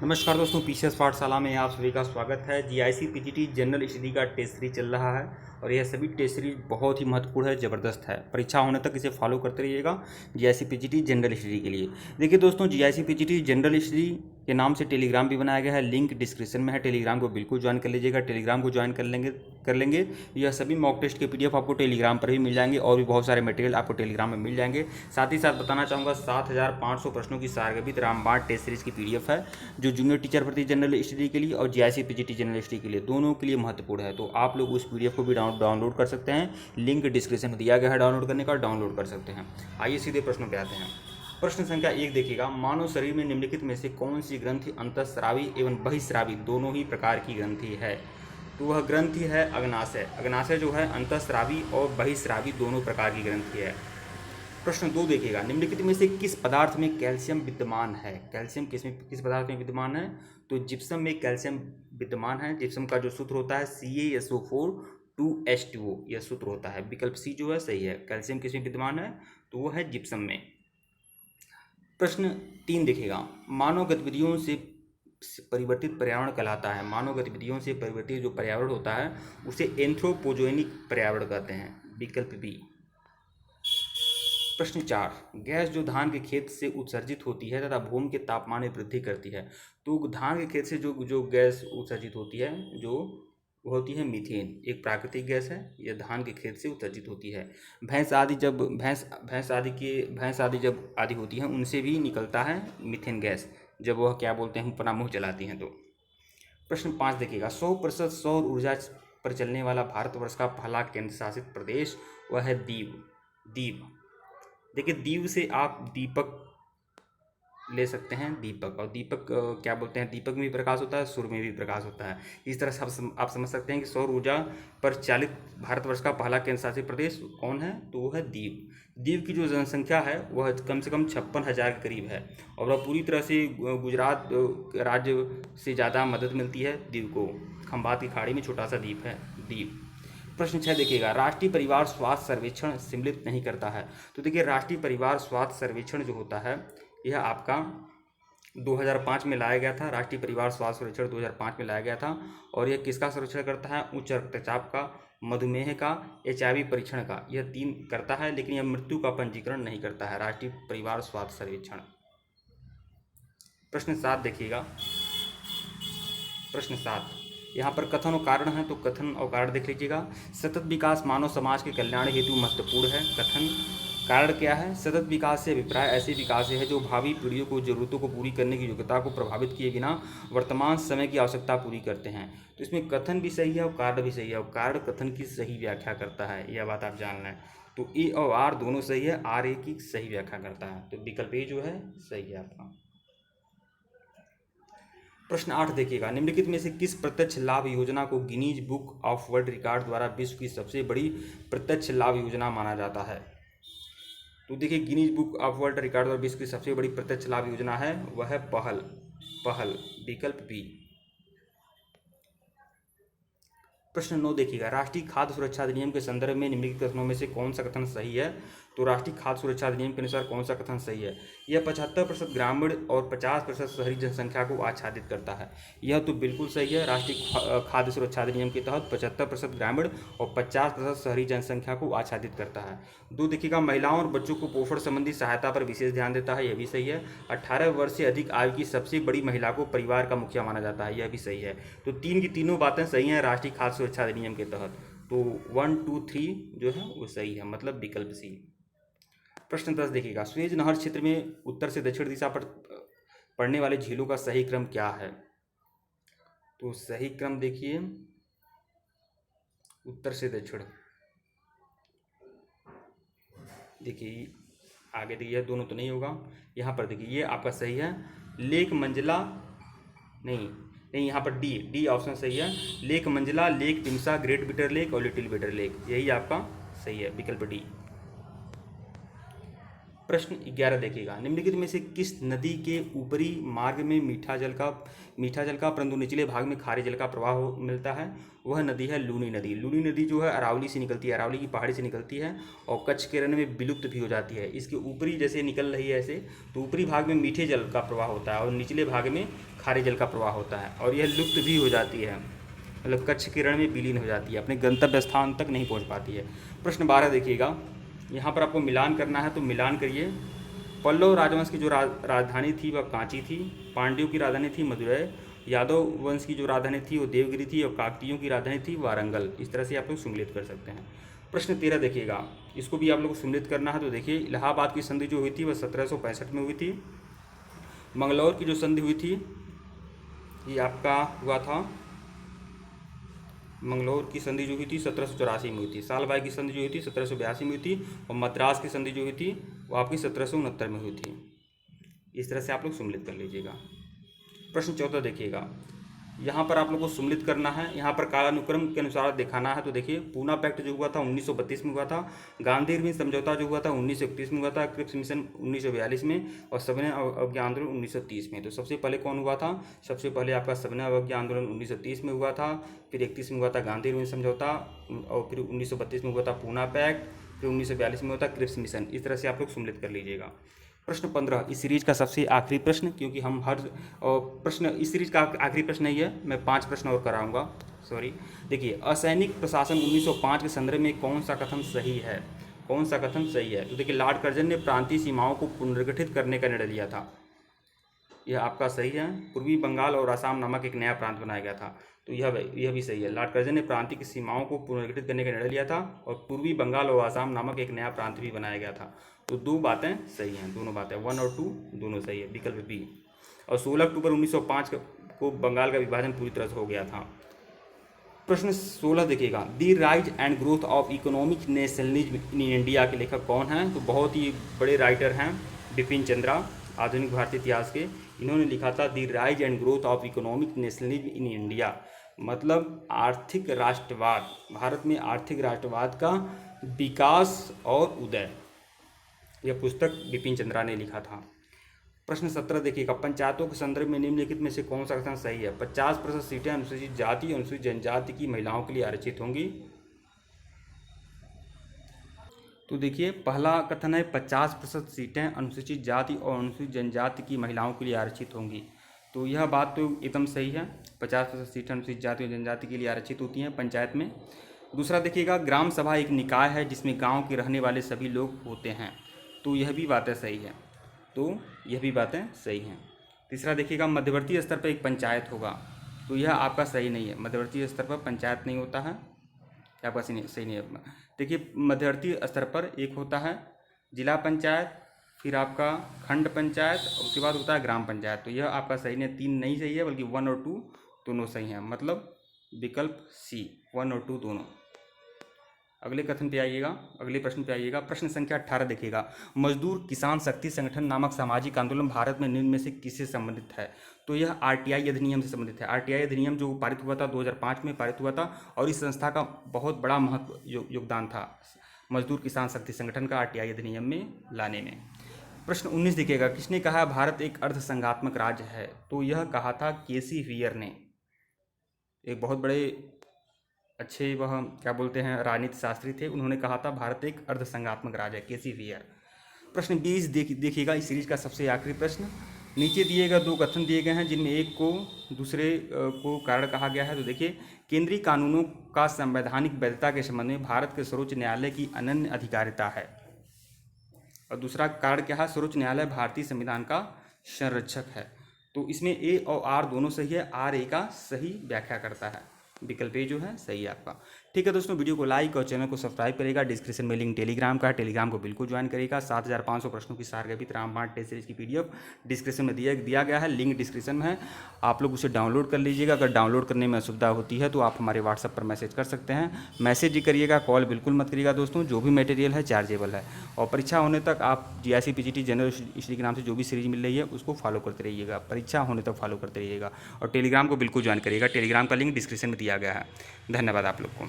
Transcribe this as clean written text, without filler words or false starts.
नमस्कार दोस्तों, पीसीएस पाठशाला में आप सभी का स्वागत है। जीआईसी पीजीटी जनरल स्टडी का टेस्ट सीरीज चल रहा है और यह सभी टेस्ट सीरीज बहुत ही महत्वपूर्ण है, ज़बरदस्त है। परीक्षा होने तक इसे फॉलो करते रहिएगा जीआईसी पीजीटी जनरल स्टडी के लिए। देखिए दोस्तों, जीआईसी पीजीटी जनरल स्टडी के नाम से टेलीग्राम भी बनाया गया है, लिंक डिस्क्रिप्शन में है। टेलीग्राम को बिल्कुल ज्वाइन कर लीजिएगा। टेलीग्राम को ज्वाइन कर लेंगे यह सभी मॉक टेस्ट के पीडीएफ आपको टेलीग्राम पर भी मिल जाएंगे और भी बहुत सारे मटेरियल आपको टेलीग्राम में मिल जाएंगे। साथ ही साथ बताना चाहूँगा 7500 प्रश्नों की सारगर्भित रामबाण टेस्ट सीरीज की पीडीएफ है, जो जूनियर टीचर भर्ती जनरल स्टडी के लिए और जीआईसी पीजीटी जनरल स्टडी के लिए दोनों के लिए महत्वपूर्ण है। तो आप लोग उस पीडीएफ को भी डाउनलोड कर सकते हैं। लिंक डिस्क्रिप्शन में दिया गया है, डाउनलोड करने का डाउनलोड कर सकते हैं। आइए सीधे प्रश्नों पे आते हैं। प्रश्न संख्या 1 देखिएगा, मानव शरीर में निम्नलिखित में से कौन सी ग्रंथि अंतःस्रावी एवं बहिस्रावी दोनों ही प्रकार की ग्रंथि है? तो वह ग्रंथि है अग्नाशय। अग्नाशय जो है अंतःस्रावी और बहिस्रावी दोनों प्रकार की ग्रंथि है। प्रश्न 2 देखिएगा, निम्नलिखित में से किस पदार्थ में कैल्शियम विद्यमान है? कैल्शियम किस पदार्थ में विद्यमान है? तो जिप्सम में कैल्शियम विद्यमान है। जिप्सम का जो सूत्र होता है CaSO4 2H2O, यह सूत्र होता है। विकल्प सी जो है सही है। कैल्शियम किस में विद्यमान है? तो वो है जिप्सम में। प्रश्न 3 देखिएगा, मानव गतिविधियों से परिवर्तित पर्यावरण कहलाता है। मानव गतिविधियों से परिवर्तित जो पर्यावरण होता है उसे एंथ्रोपोजेनिक पर्यावरण कहते हैं। विकल्प बी। प्रश्न 4, गैस जो धान के खेत से उत्सर्जित होती है तथा भूमि के तापमान में वृद्धि करती है, तो धान के खेत से जो गैस उत्सर्जित होती है जो होती है मीथेन, एक प्राकृतिक गैस है। यह धान के खेत से उत्सर्जित होती है। भैंस आदि जब आदि होती हैं उनसे भी निकलता है मीथेन गैस, जब वह क्या बोलते हैं अपना मुँह चलाती हैं तो। प्रश्न 5 देखिएगा, 100% सौर ऊर्जा पर चलने वाला भारतवर्ष का पहला केंद्र शासित प्रदेश वह है दीव। देखिए, दीव से आप दीपक ले सकते हैं। दीपक और दीपक क्या बोलते हैं, दीपक में भी प्रकाश होता है, सूर्य में भी प्रकाश होता है। इस तरह से आप समझ सकते हैं कि सौर ऊर्जा पर चालित भारतवर्ष का पहला केंद्र शासित प्रदेश कौन है? तो वो है दीव। दीव की जो जनसंख्या है वह कम से कम 56,000 के करीब है और वह पूरी तरह से गुजरात राज्य से ज़्यादा मदद मिलती है दीव को। खंबात की खाड़ी में छोटा सा द्वीप है दीव। प्रश्न 6 देखिएगा, राष्ट्रीय परिवार स्वास्थ्य सर्वेक्षण सम्मिलित नहीं करता है। तो देखिए, राष्ट्रीय परिवार स्वास्थ्य सर्वेक्षण जो होता है यह आपका 2005 में लाया गया था। राष्ट्रीय परिवार स्वास्थ्य सर्वेक्षण 2005 में लाया गया था और यह किसका सर्वेक्षण करता है? उच्च रक्तचाप का, मधुमेह का, HIV परीक्षण का, यह 3 करता है, लेकिन यह मृत्यु का पंजीकरण नहीं करता है। राष्ट्रीय परिवार स्वास्थ्य सर्वेक्षण। प्रश्न 7 देखिएगा, प्रश्न 7 यहाँ पर कथन और कारण है, तो कथन और कारण देख लीजिएगा। सतत विकास मानव समाज के कल्याण हेतु महत्वपूर्ण है। कथन। कारण क्या है? सतत विकास से अभिप्राय ऐसे विकास है जो भावी पीढ़ियों को जरूरतों को पूरी करने की योग्यता को प्रभावित किए बिना वर्तमान समय की आवश्यकता पूरी करते हैं। तो इसमें कथन भी सही है और कारण भी सही है, और कारण कथन की सही व्याख्या करता है, यह बात आप जान लें। तो ए और आर दोनों सही है, आर ए की सही व्याख्या करता है, तो विकल्प ए जो है सही है आपका। प्रश्न 8 देखिएगा, निम्नलिखित में से किस प्रत्यक्ष लाभ योजना को Guinness book of world record द्वारा विश्व की सबसे बड़ी प्रत्यक्ष लाभ योजना माना जाता है? तो देखिए, Guinness book of world record द्वारा विश्व की सबसे बड़ी प्रत्यक्ष लाभ योजना है वह है पहल। विकल्प बी। प्रश्न 9 देखिएगा, राष्ट्रीय खाद्य सुरक्षा अधिनियम के संदर्भ में निम्नलिखित कथनों में से कौन सा कथन सही है? तो राष्ट्रीय खाद्य सुरक्षा अधिनियम के अनुसार कौन सा कथन सही है? यह 75% ग्रामीण और 50% शहरी जनसंख्या को आच्छादित करता है। यह तो बिल्कुल सही है। राष्ट्रीय खाद्य सुरक्षा अधिनियम के तहत 75% ग्रामीण और 50% शहरी जनसंख्या को आच्छादित करता है। 2 देखिएगा, महिलाओं और बच्चों को पोषण संबंधी सहायता पर विशेष ध्यान देता है, यह भी सही है। 18 वर्ष से अधिक आयु की सबसे बड़ी महिला को परिवार का मुखिया माना जाता है, यह भी सही है। तो 3 की तीनों बातें सही हैं राष्ट्रीय खाद्य सुरक्षा अधिनियम के तहत। तो 1, 2, 3 जो है वो सही है, मतलब विकल्प सी। प्रश्न 10 देखिएगा, सुएज नहर क्षेत्र में उत्तर से दक्षिण दिशा पर पड़ने वाले झीलों का सही क्रम क्या है? तो सही क्रम देखिए उत्तर से दक्षिण। देखिए आगे देखिए, दोनों तो नहीं होगा। यहाँ पर देखिए ये आपका सही है। लेक मंजिला नहीं, यहाँ पर डी ऑप्शन सही है। लेक मंजिला, लेक तिमसा, ग्रेट बिटर लेक और लिटिल बिटर लेक, यही आपका सही है, विकल्प डी। प्रश्न 11 देखिएगा, निम्नलिखित में से किस नदी के ऊपरी मार्ग में मीठा जल का परंतु निचले भाग में खारे जल का प्रवाह मिलता है? वह नदी है लूनी नदी। लूनी नदी जो है अरावली से निकलती है, अरावली की पहाड़ी से निकलती है और कच्छ के रण में विलुप्त भी हो जाती है। इसके ऊपरी जैसे निकल रही है ऐसे, तो ऊपरी भाग में मीठे जल का प्रवाह होता है और निचले भाग में खारे जल का प्रवाह होता है और यह लुप्त भी हो जाती है, मतलब कच्छ के रण में विलीन हो जाती है, अपने गंतव्य स्थान तक नहीं पहुँच पाती है। प्रश्न 12 देखिएगा, यहाँ पर आपको मिलान करना है तो मिलान करिए। पल्लव राजवंश की जो राजधानी थी वह कांची थी, पांड्यों की राजधानी थी मदुरै, यादव वंश की जो राजधानी थी वो देवगिरी थी और काकतीयों की राजधानी थी वारंगल। इस तरह से आप लोग सम्मिलित कर सकते हैं। प्रश्न 13 देखिएगा, इसको भी आप लोग को सम्मिलित करना है तो देखिए, इलाहाबाद की संधि जो हुई थी वह 1765 में हुई थी। मंगलौर की जो संधि हुई थी ये आपका हुआ था, मंगलौर की संधि जो हुई थी 1784 में हुई थी। सालबाई की संधि जो हुई थी 1782 में हुई थी और मद्रास की संधि जो हुई थी वो आपकी 1769 में हुई थी। इस तरह से आप लोग सम्मिलित कर लीजिएगा। प्रश्न 14 देखिएगा, यहाँ पर आप लोग को सम्मिलित करना है, यहाँ पर कालानुक्रम के अनुसार दिखाना है। तो देखिए, पूना पैक्ट जो हुआ था 1932 में हुआ था, गांधी इरविन समझौता जो हुआ था 1931 में हुआ था, क्रिप्स मिशन 1942 में और सविनय अवज्ञा आंदोलन 1930 में। तो सबसे पहले कौन हुआ था? सबसे पहले आपका सविनय अवज्ञा आंदोलन 1930 में हुआ था, फिर 31 में हुआ था गांधी इरविन समझौता और फिर 1932 में हुआ था पूना पैक्ट, फिर 1942 में हुआ था क्रिप्स मिशन। इस तरह से आप लोग सम्मिलित कर लीजिएगा। प्रश्न 15 इस सीरीज का सबसे आखिरी प्रश्न, क्योंकि हम हर प्रश्न इस सीरीज का आखिरी प्रश्न नहीं है, मैं 5 प्रश्न और कराऊंगा, सॉरी। देखिए, असैनिक प्रशासन 1905 के संदर्भ में कौन सा कथन सही है? कौन सा कथन सही है? तो देखिए, लॉर्ड कर्जन ने प्रांतीय सीमाओं को पुनर्गठित करने का निर्णय लिया था, यह आपका सही है। पूर्वी बंगाल और असम नामक एक नया प्रांत बनाया गया था, तो यह भी सही है। लॉर्ड कर्जन ने प्रांतीय की सीमाओं को पुनर्गठित करने का निर्णय लिया था और पूर्वी बंगाल और असम नामक एक नया प्रांत भी बनाया गया था। तो 2 बातें सही हैं, दोनों बातें 1 और 2 दोनों सही है, विकल्प बी। और 16 अक्टूबर 1905 को बंगाल का विभाजन पूरी तरह से हो गया था। प्रश्न 16 देखिएगा, the rise and growth of economic nationalism in India के लेखक कौन हैं? तो बहुत ही बड़े राइटर हैं, बिपिन चंद्रा, आधुनिक भारतीय इतिहास के। इन्होंने लिखा था the rise and growth of economic nationalism in India, मतलब आर्थिक राष्ट्रवाद, भारत में आर्थिक राष्ट्रवाद का विकास और उदय। यह पुस्तक बिपिन चंद्रा ने लिखा था। प्रश्न 17 देखिएगा, पंचायतों के संदर्भ में निम्नलिखित में से कौन सा कथन सही है? 50% सीटें अनुसूचित जाति और अनुसूचित जनजाति की महिलाओं के लिए आरक्षित होंगी। तो देखिए, पहला कथन है 50% सीटें अनुसूचित जाति और अनुसूचित जनजाति की महिलाओं के लिए आरक्षित होंगी, तो यह बात तो एकदम सही है। 50% सीटें अनुसूचित जाति और जनजाति के लिए आरक्षित होती हैं पंचायत में। दूसरा देखिएगा, ग्राम सभा एक निकाय है जिसमें गांव के रहने वाले सभी लोग होते हैं, तो यह भी बातें सही है, तो यह भी बातें सही हैं। तीसरा देखिएगा, मध्यवर्ती स्तर पर एक पंचायत होगा, तो यह आपका सही नहीं है, मध्यवर्ती स्तर पर पंचायत नहीं होता है, आपका सही नहीं है। देखिए, मध्यवर्ती स्तर पर एक होता है जिला पंचायत, फिर आपका खंड पंचायत, उसके बाद होता है ग्राम पंचायत, तो यह आपका सही नहीं, 3 नहीं सही है, बल्कि 1 और 2 दोनों सही हैं, मतलब विकल्प सी 1 और 2 दोनों। अगले कथन पे आइएगा, अगले प्रश्न पे आइएगा। प्रश्न संख्या 18 देखिएगा, मजदूर किसान शक्ति संगठन नामक सामाजिक आंदोलन भारत में निम्न में से किससे संबंधित है? तो यह आरटीआई अधिनियम से संबंधित है। आरटीआई अधिनियम जो पारित हुआ था 2005 में पारित हुआ था और इस संस्था का बहुत बड़ा महत्व योगदान था मजदूर किसान शक्ति संगठन का आरटीआई अधिनियम में लाने में। प्रश्न 19 देखिएगा, किसने कहा भारत एक अर्धसंघात्मक राज्य है? तो यह कहा था केसी वियर ने, एक बहुत बड़े अच्छे वह क्या बोलते हैं राजनीति शास्त्री थे, उन्होंने कहा था भारत एक अर्धसंघात्मक राज्य है, केसी वियर। प्रश्न 20 देखिएगा, इस सीरीज का सबसे आखिरी प्रश्न। नीचे दिए गए 2 कथन दिए गए हैं जिनमें एक को दूसरे को कारण कहा गया है। तो देखिए, केंद्रीय कानूनों का संवैधानिक वैधता के संबंध में भारत के सर्वोच्च न्यायालय की अनन्य अधिकारिता है, और दूसरा कारण क्या है? सर्वोच्च न्यायालय भारतीय संविधान का संरक्षक है। तो इसमें ए और आर दोनों सही है, आर ए का सही व्याख्या करता है, विकल्प ए जो है सही है आपका। ठीक है दोस्तों, वीडियो को लाइक और चैनल को सब्सक्राइब करेगा। डिस्क्रिप्शन में लिंक टेलीग्राम का है, टेलीग्राम को बिल्कुल ज्वाइन करेगा। 7500 प्रश्नों की सारगर्भित रामबाण टेस्ट सीरीज की पीडीएफ डिस्क्रिप्शन में दिया गया है, लिंक डिस्क्रिप्शन में है, आप लोग उसे डाउनलोड कर लीजिएगा। अगर डाउनलोड करने में असुविधा होती है तो आप हमारे व्हाट्सएप पर मैसेज कर सकते हैं, मैसेज ही करिएगा, कॉल बिल्कुल मत करिएगा दोस्तों। जो भी मटेरियल है चार्जेबल है, और परीक्षा होने तक आप जीआईसी पीजीटी जनरल स्टडी के नाम से जो भी सीरीज मिल रही है उसको फॉलो करते रहिएगा, परीक्षा होने तक फॉलो करते रहिएगा, और टेलीग्राम को बिल्कुल ज्वाइन करिएगा। टेलीग्राम का लिंक डिस्क्रिप्शन में दिया गया है। धन्यवाद आप लोग को।